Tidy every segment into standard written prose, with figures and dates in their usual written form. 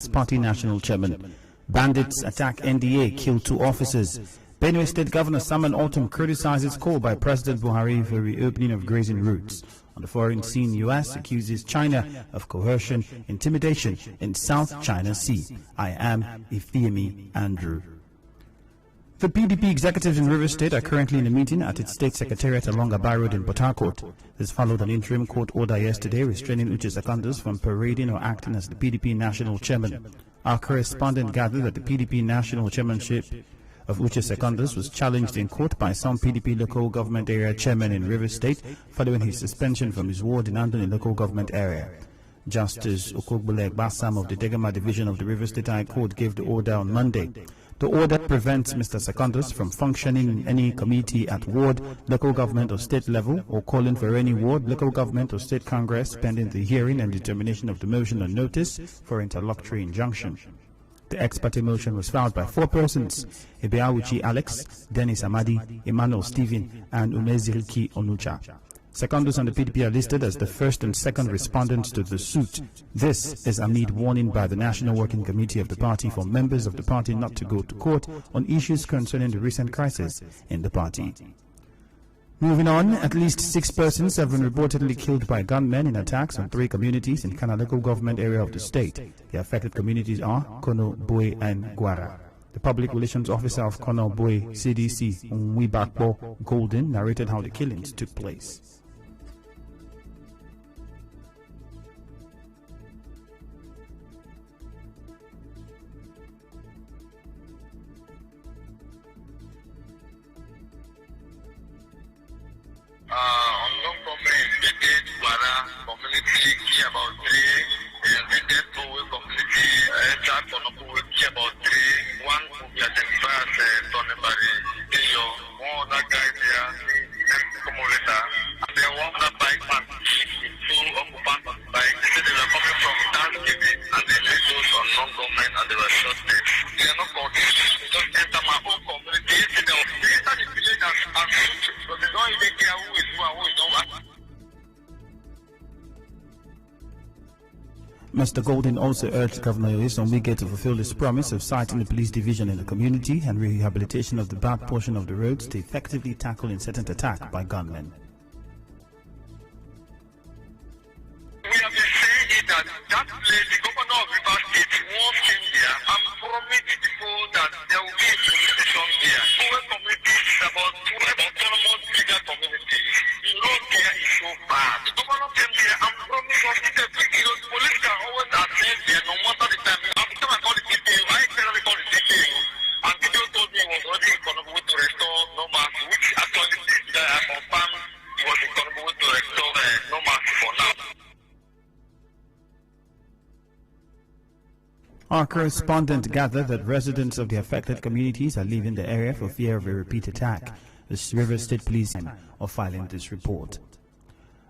Party national chairman. Bandits attack NDA, kill 2 officers. Benue State Governor Samuel Ortom criticizes call by President Buhari for reopening of grazing routes. On the foreign scene, U.S. accuses China of coercion, intimidation in South China Sea. I am Ifiemi Andrew. The PDP executives in Rivers State are currently in a meeting at its state secretariat along Abai Road in Port Harcourt. This followed an interim court order yesterday restraining Uche Secondus from parading or acting as the PDP national chairman. Our correspondent gathered that the PDP national chairmanship of Uche Secondus was challenged in court by some PDP local government area chairmen in Rivers State following his suspension from his ward in Andoni local government area. Justice Okogbole Bassam of the Degama division of the Rivers State High Court gave the order on Monday. The order prevents Mr. Secondus from functioning in any committee at ward, local government or state level, or calling for any ward, local government or state congress pending the hearing and determination of the motion on notice for interlocutory injunction. The ex parte motion was filed by 4 persons: Ebeawuchi Alex, Dennis Amadi, Emmanuel Stephen, and Umeziriki Onucha. Secondus and the PDP are listed as the first and second respondents to the suit. This is amid warning by the National Working Committee of the party for members of the party not to go to court on issues concerning the recent crisis in the party. Moving on, at least 6 persons have been reportedly killed by gunmen in attacks on 3 communities in Kana local government area of the state. The affected communities are Kono, Boe, and Gwara. The public relations officer of Kono, Boe, CDC, Nwibakbo Golden, narrated how the killings took place. Unknown government invaded Gwara community key about 3, invaded Bowe community, entered Konobu key about 3, 1 could be identified as Tonebari, Deyo, 1 other guy there, Komoleta, and then 1 other bike man, 2 occupants on the bike. They said they were coming from Thanksgiving and they led those unknown government and they were shot dead. They are not called, they just enter my own community, they enter the village and shoot, but they don't even care who is who and who is not. Mr. Golden also urged Governor Oyeson Wike to fulfill his promise of citing the police division in the community and rehabilitation of the bad portion of the roads to effectively tackle incessant attack by gunmen. We have been saying that place, the governor of Rivers State once came there and promised people that there will be a police station there. Poor communities is about 12 autonomous bigger communities. The road there is so bad. The governor came there and promised us that the police can always attend there no matter the time. Every time I call the DPO, I actually call the DPO. And DPO told me he was already economical to restore normalcy, which actually I confirmed he was economical to restore normalcy for now. Our correspondent gathered that residents of the affected communities are leaving the area for fear of a repeat attack. The Rivers State Police are filing this report.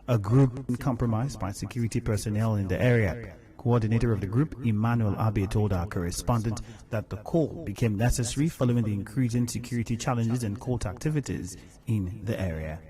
A group compromised by security personnel in the area. Coordinator of the group, Emmanuel Abe, told our correspondent that the call became necessary following the increasing security challenges and cult activities in the area.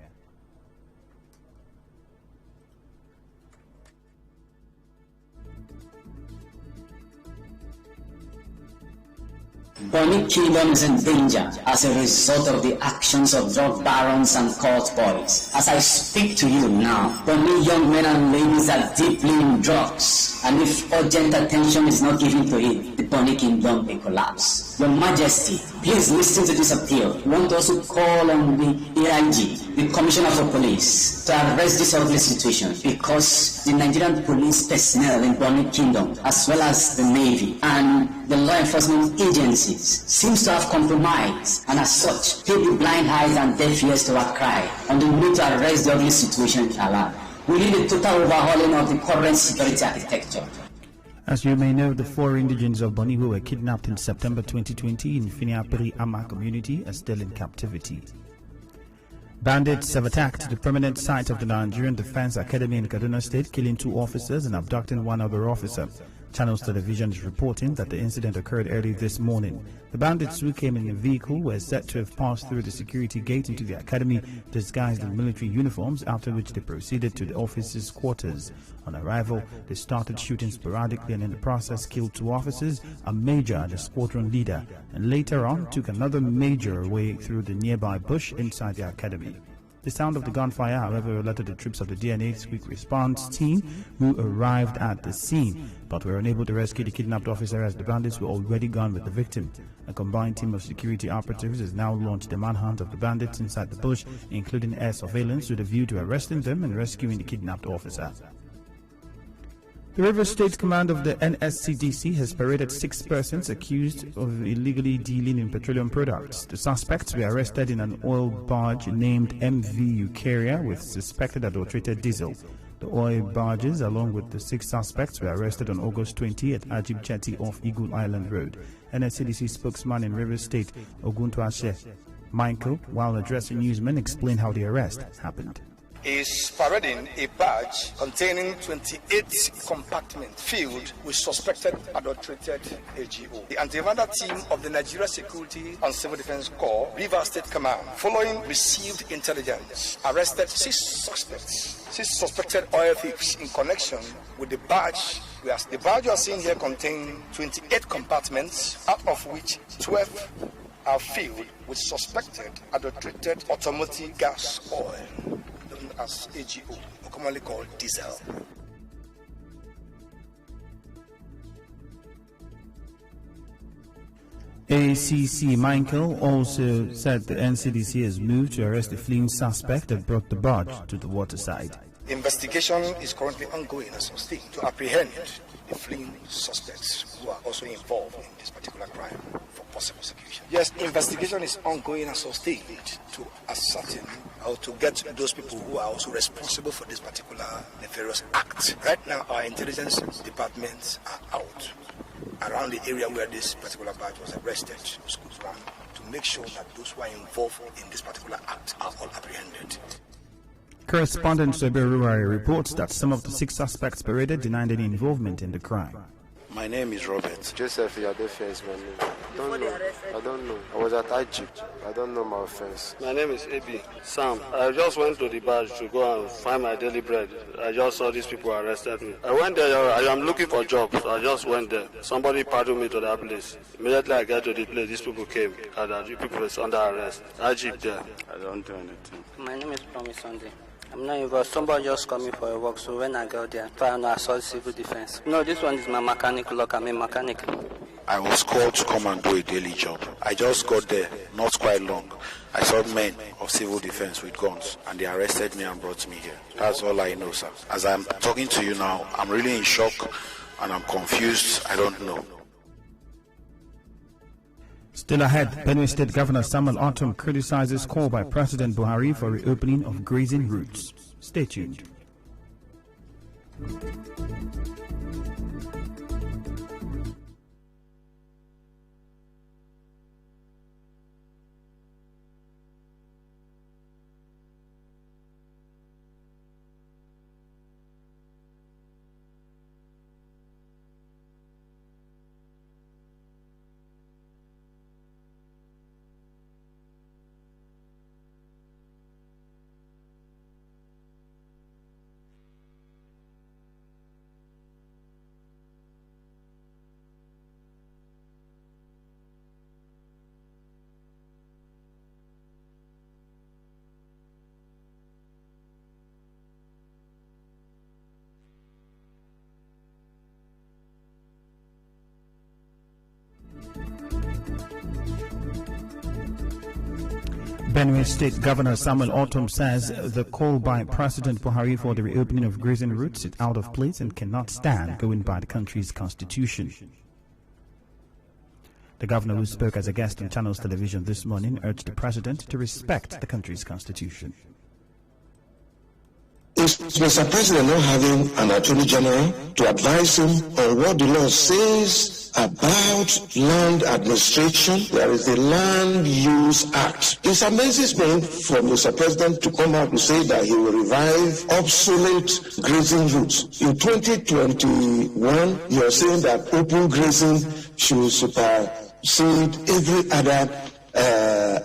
Bonny Kingdom is in danger as a result of the actions of drug barons and cult boys. As I speak to you now, Bonny young men and ladies are deeply in drugs, and if urgent attention is not given to it, the Bonny Kingdom will collapse. Your Majesty, please listen to this appeal. We want to also call on the AIG, the Commissioner for Police, to arrest this ugly situation because the Nigerian police personnel in Bonny Kingdom, as well as the Navy and the law enforcement agencies, seems to have compromised, and as such, pay the blind eyes and deaf ears to our cry on the need to arrest the ugly situation in Ala. We need a total overhauling of the current security architecture. As you may know, the 4 indigents of Bonny who were kidnapped in September 2020 in Finiapiri Ama community are still in captivity. Bandits have attacked the permanent site of the Nigerian Defense Academy in Kaduna State, killing 2 officers and abducting 1 other officer. Channels Television is reporting that the incident occurred early this morning. The bandits who came in a vehicle were said to have passed through the security gate into the academy disguised in military uniforms, after which they proceeded to the officers' quarters. On arrival, they started shooting sporadically and in the process killed 2 officers, a major and a squadron leader, and later on took another major away through the nearby bush inside the academy. The sound of the gunfire, however, alerted the troops of the DNA's quick response team, who arrived at the scene, but were unable to rescue the kidnapped officer as the bandits were already gone with the victim. A combined team of security operatives has now launched a manhunt of the bandits inside the bush, including air surveillance with a view to arresting them and rescuing the kidnapped officer. The Rivers State Command of the NSCDC has paraded 6 persons accused of illegally dealing in petroleum products. The suspects were arrested in an oil barge named MV Eukarya with suspected adulterated diesel. The oil barges, along with the 6 suspects, were arrested on August 20 at Ajib Chetty off Eagle Island Road. NSCDC spokesman in Rivers State, Oguntuashe Michael, while addressing newsmen, explained how the arrest happened. Is parading a barge containing 28 compartments filled with suspected adulterated AGO. The anti-vandal team of the Nigeria Security and Civil Defense Corps, Rivers State Command, following received intelligence, arrested 6 suspects, 6 suspected oil thieves in connection with the barge. Whereas the barge you are seeing here contains 28 compartments, out of which 12 are filled with suspected adulterated automotive gas oil, as AGO, or commonly called diesel. ACC Michael also said the NCDC has moved to arrest the fleeing suspect that brought the barge to the waterside. Investigation is currently ongoing as we speak to apprehend the fleeing suspects who are also involved in this particular crime for possible execution. Yes, investigation is ongoing as we speak to ascertain how to get those people who are also responsible for this particular nefarious act. Right now, our intelligence departments are out around the area where this particular barge was arrested, schools around, to make sure that those who are involved in this particular act are all apprehended. Correspondent Seberuari reports that some of the 6 suspects paraded denied any involvement in the crime. My name is Robert. Joseph Yadefe is my name. I don't know. I was at Egypt. I don't know my offense. My name is Abi. Sam. I just went to the barge to go and find my daily bread. I just saw these people arrested me. I went there. I am looking for jobs. So I just went there. Somebody paddled me to that place. Immediately I get to the place, these people came. And the people is under arrest. Egypt there. I don't do anything. My name is Promise Sunday. I'm not involved. Somebody just called me for a work, so when I got there, I saw civil defense. No, this one is my mechanic lock. I'm a mechanic. I was called to come and do a daily job. I just got there, not quite long. I saw men of civil defense with guns, and they arrested me and brought me here. That's all I know, sir. As I'm talking to you now, I'm really in shock, and I'm confused. I don't know. Still ahead, Benue State Governor Samuel Ortom criticizes call by President Buhari for reopening of grazing routes. Stay tuned. Benue State Governor Samuel Ortom says the call by President Buhari for the reopening of grazing routes is out of place and cannot stand going by the country's constitution. The governor, who spoke as a guest on Channels Television this morning, urged the president to respect the country's constitution. Is Mr. President not having an attorney general to advise him on what the law says about land administration. There is the Land Use Act. It amazes me for Mr. President to come out to say that he will revive obsolete grazing routes. In 2021, you are saying that open grazing should supersede every other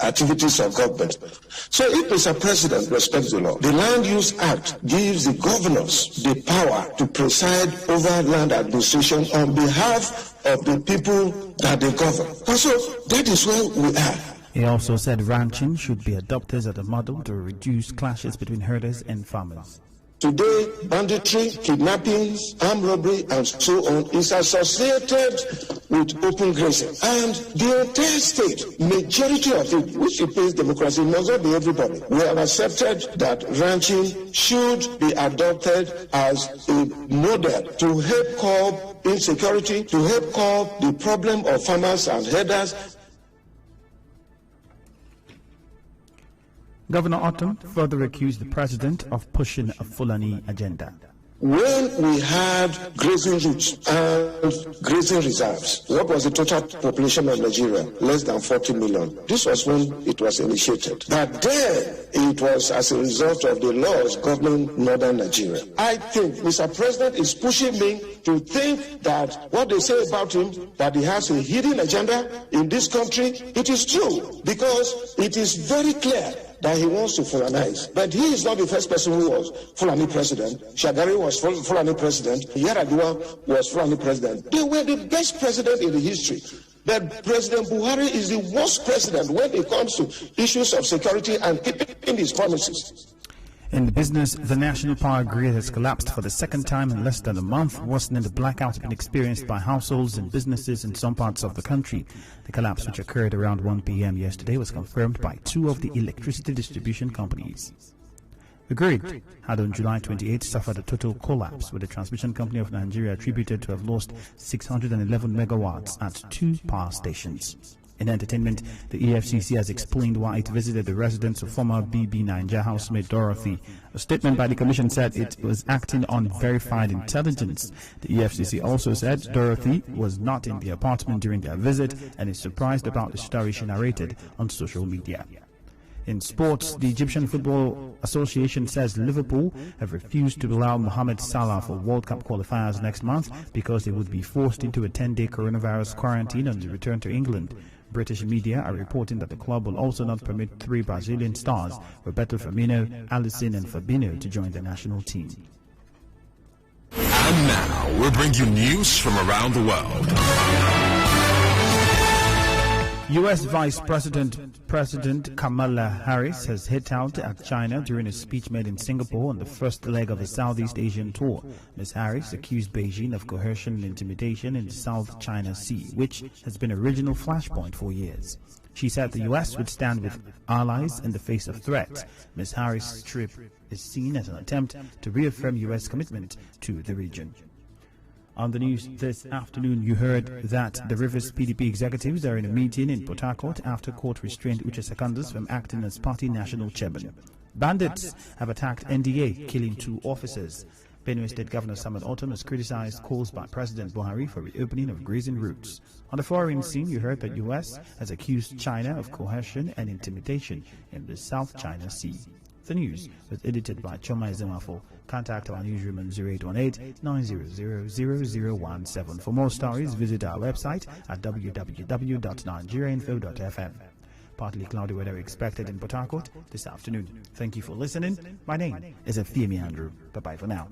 activities of government. So if Mr. President respects the law, the Land Use Act gives the governors the power to preside over land administration on behalf of the people that they govern. And so that is where we are. He also said ranching should be adopted as a model to reduce clashes between herders and farmers. Today, banditry, kidnappings, armed robbery, and so on is associated with open grazing. And the entire state, majority of it, which replaces democracy, must not be everybody. We have accepted that ranching should be adopted as a model to help curb insecurity, to help curb the problem of farmers and herders. Governor Autumn further accused the president of pushing a Fulani agenda. When we had grazing routes and grazing reserves, what was the total population of Nigeria? Less than 40 million. This was when it was initiated. But then it was as a result of the laws governing northern Nigeria. I think Mr. President is pushing me to think that what they say about him, that he has a hidden agenda in this country, it is true, because it is very clear that he wants to Fulanize. But he is not the first person who was Fulani president. Shagari was Fulani president. Yaradua was Fulani president. They were the best president in the history. But President Buhari is the worst president when it comes to issues of security and keeping his promises. In the business, the national power grid has collapsed for the second time in less than a month, worsening the blackouts been experienced by households and businesses in some parts of the country. The collapse, which occurred around 1 p.m. yesterday, was confirmed by 2 of the electricity distribution companies. The grid had on July 28 suffered a total collapse, with the Transmission Company of Nigeria attributed to have lost 611 megawatts at 2 power stations. In entertainment, the EFCC has explained why it visited the residence of former BB Niger housemate Dorothy. A statement by the Commission said it was acting on verified intelligence. The EFCC also said Dorothy was not in the apartment during their visit and is surprised about the story she narrated on social media. In sports, the Egyptian Football Association says Liverpool have refused to allow Mohamed Salah for World Cup qualifiers next month because they would be forced into a 10-day coronavirus quarantine on the return to England. British media are reporting that the club will also not permit 3 Brazilian stars, Roberto Firmino, Alisson and Fabinho, to join the national team. And now we'll bring you news from around the world. U.S. Vice President Kamala Harris has hit out at China during a speech made in Singapore on the first leg of a Southeast Asian tour. Ms. Harris accused Beijing of coercion and intimidation in the South China Sea, which has been a regional flashpoint for years. She said the U.S. would stand with allies in the face of threats. Ms. Harris' trip is seen as an attempt to reaffirm U.S. commitment to the region. On the news this afternoon, you heard that the Rivers PDP executives are in a meeting in Port Harcourt after court restrained Uche Secondus from acting as party national chairman. Bandits have attacked NDA, killing 2 officers. Benue State Governor Samuel Ortom has criticized calls by President Buhari for reopening of grazing routes. On the foreign scene, you heard that U.S. has accused China of coercion and intimidation in the South China Sea. The news was edited by Choma Ezemafo. Contact our newsroom on 0818-900-0017. For more stories, visit our website at www.nigeriainfo.fm. Partly cloudy weather expected in Port Harcourt this afternoon. Thank you for listening. My name is Ifiemi Andrew. Bye-bye for now.